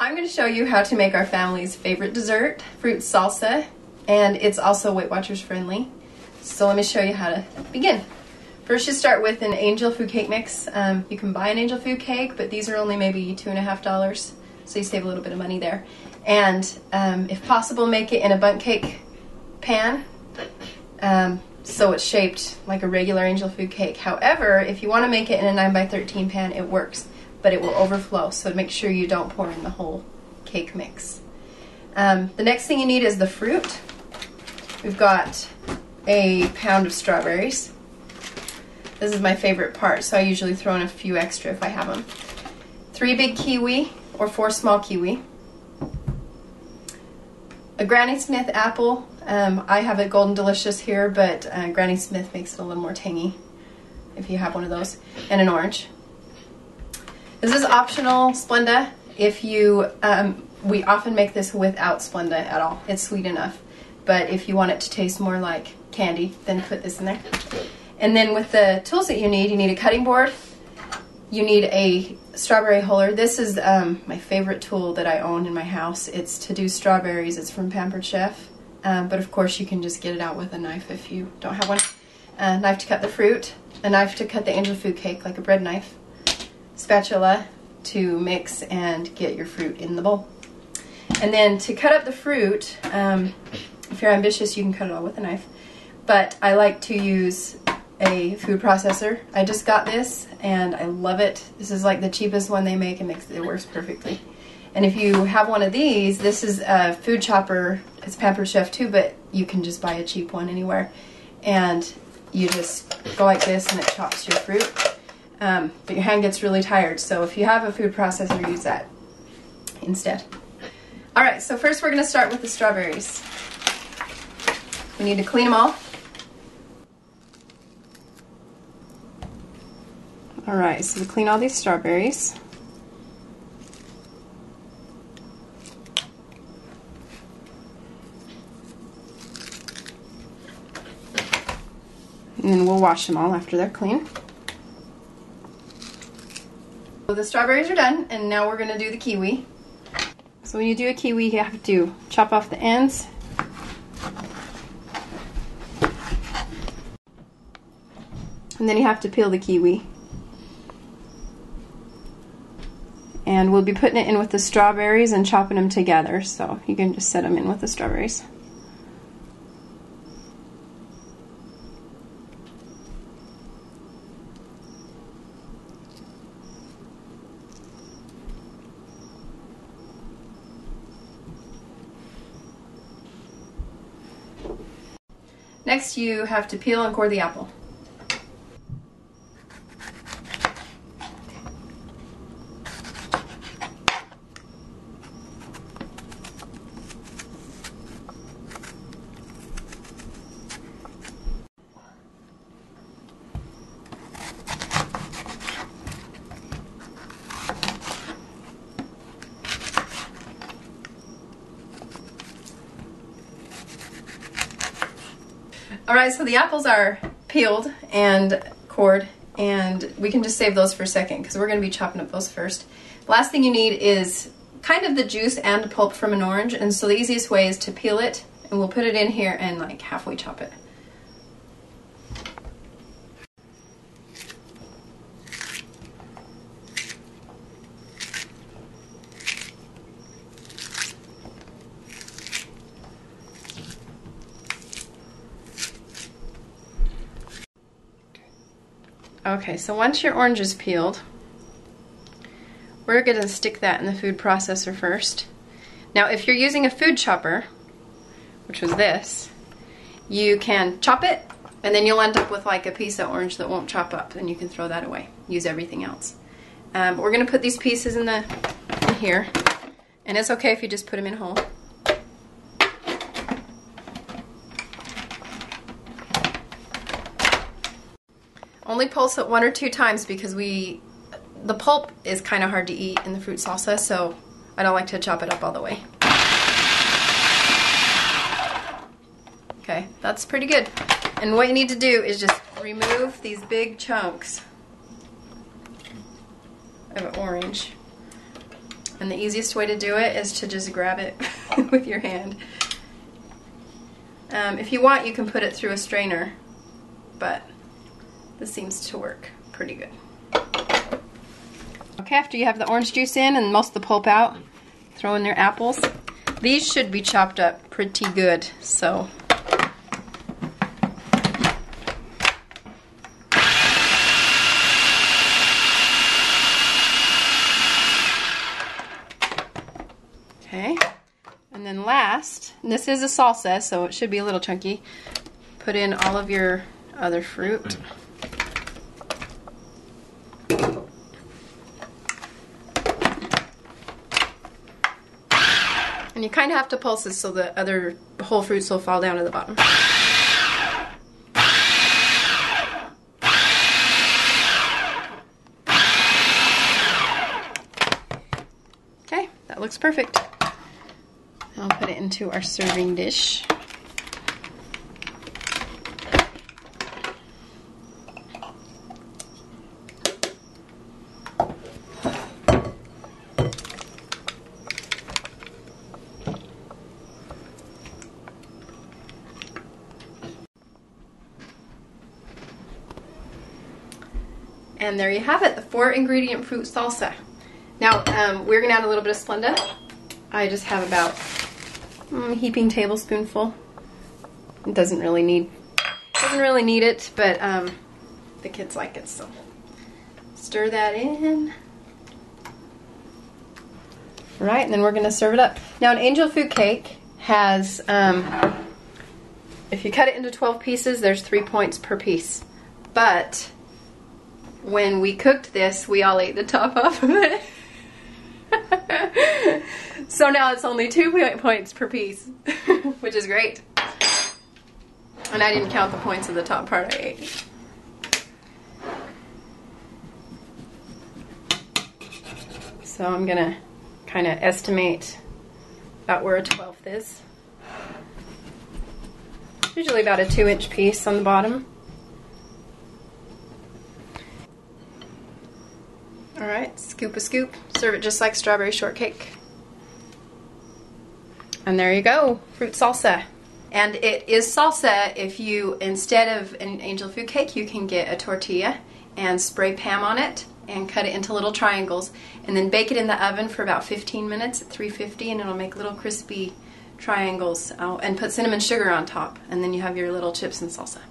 I'm going to show you how to make our family's favorite dessert, fruit salsa, and it's also Weight Watchers friendly. So let me show you how to begin. First you start with an angel food cake mix. You can buy an angel food cake, but these are only maybe $2.50, so you save a little bit of money there. And if possible, make it in a bundt cake pan, so it's shaped like a regular angel food cake. However, if you want to make it in a 9x13 pan, it works, but it will overflow, so make sure you don't pour in the whole cake mix. The next thing you need is the fruit. We've got a pound of strawberries. This is my favorite part, so I usually throw in a few extra if I have them. 3 big kiwi or 4 small kiwi. A Granny Smith apple. I have a Golden Delicious here, but Granny Smith makes it a little more tangy if you have one of those. And an orange. This is optional Splenda. If you, we often make this without Splenda at all. It's sweet enough. But if you want it to taste more like candy, then put this in there. And then with the tools that you need a cutting board. You need a strawberry huller. This is my favorite tool that I own in my house. It's to do strawberries. It's from Pampered Chef. But of course you can just get it out with a knife if you don't have one. A knife to cut the fruit. A knife to cut the angel food cake, like a bread knife. Spatula to mix and get your fruit in the bowl. And then to cut up the fruit, if you're ambitious, you can cut it all with a knife. But I like to use a food processor. I just got this and I love it. This is like the cheapest one they make, and it works perfectly. And if you have one of these, this is a food chopper. It's Pampered Chef too, but you can just buy a cheap one anywhere. And you just go like this and it chops your fruit. But your hand gets really tired, so if you have a food processor, use that instead. Alright, so first we're going to start with the strawberries. We need to clean them all. Alright, so we clean all these strawberries. And then we'll wash them all after they're clean. So the strawberries are done, and now we're going to do the kiwi. So when you do a kiwi, you have to chop off the ends. And then you have to peel the kiwi. And we'll be putting it in with the strawberries and chopping them together, so you can just set them in with the strawberries. Next, you have to peel and core the apple. Alright, so the apples are peeled and cored, and we can just save those for a second because we're going to be chopping up those first. The last thing you need is kind of the juice and pulp from an orange, and so the easiest way is to peel it, and we'll put it in here and like halfway chop it. Okay, so once your orange is peeled, we're going to stick that in the food processor first. Now if you're using a food chopper, which was this, you can chop it and then you'll end up with like a piece of orange that won't chop up, and you can throw that away. Use everything else. We're going to put these pieces in here, and it's okay if you just put them in whole. Only pulse it 1 or 2 times because the pulp is kind of hard to eat in the fruit salsa, so I don't like to chop it up all the way. Okay, that's pretty good. And what you need to do is just remove these big chunks of orange And the easiest way to do it is to just grab it with your hand. If you want, you can put it through a strainer, but this seems to work pretty good. Okay, after you have the orange juice in and most of the pulp out, throw in your apples. These should be chopped up pretty good, so. Okay, and then last, and this is a salsa, so it should be a little chunky, put in all of your other fruit. And you kind of have to pulse this so the other whole fruits will fall down to the bottom. Okay, that looks perfect. I'll put it into our serving dish. And there you have it, the 4-ingredient fruit salsa. Now, we're gonna add a little bit of Splenda. I just have about a heaping tablespoonful. It doesn't really need it, but the kids like it, so stir that in. Right, and then we're gonna serve it up. Now, an angel food cake has, if you cut it into 12 pieces, there's 3 points per piece. But when we cooked this, we all ate the top off of it. So now it's only 2 points per piece, which is great. And I didn't count the points of the top part I ate. So I'm gonna kind of estimate about where a 12th is. Usually about a 2-inch piece on the bottom. Alright, scoop a scoop. Serve it just like strawberry shortcake. And there you go, fruit salsa. And it is salsa if you, instead of an angel food cake, you can get a tortilla and spray Pam on it and cut it into little triangles and then bake it in the oven for about 15 minutes at 350 and it'll make little crispy triangles. And put cinnamon sugar on top and then you have your little chips and salsa.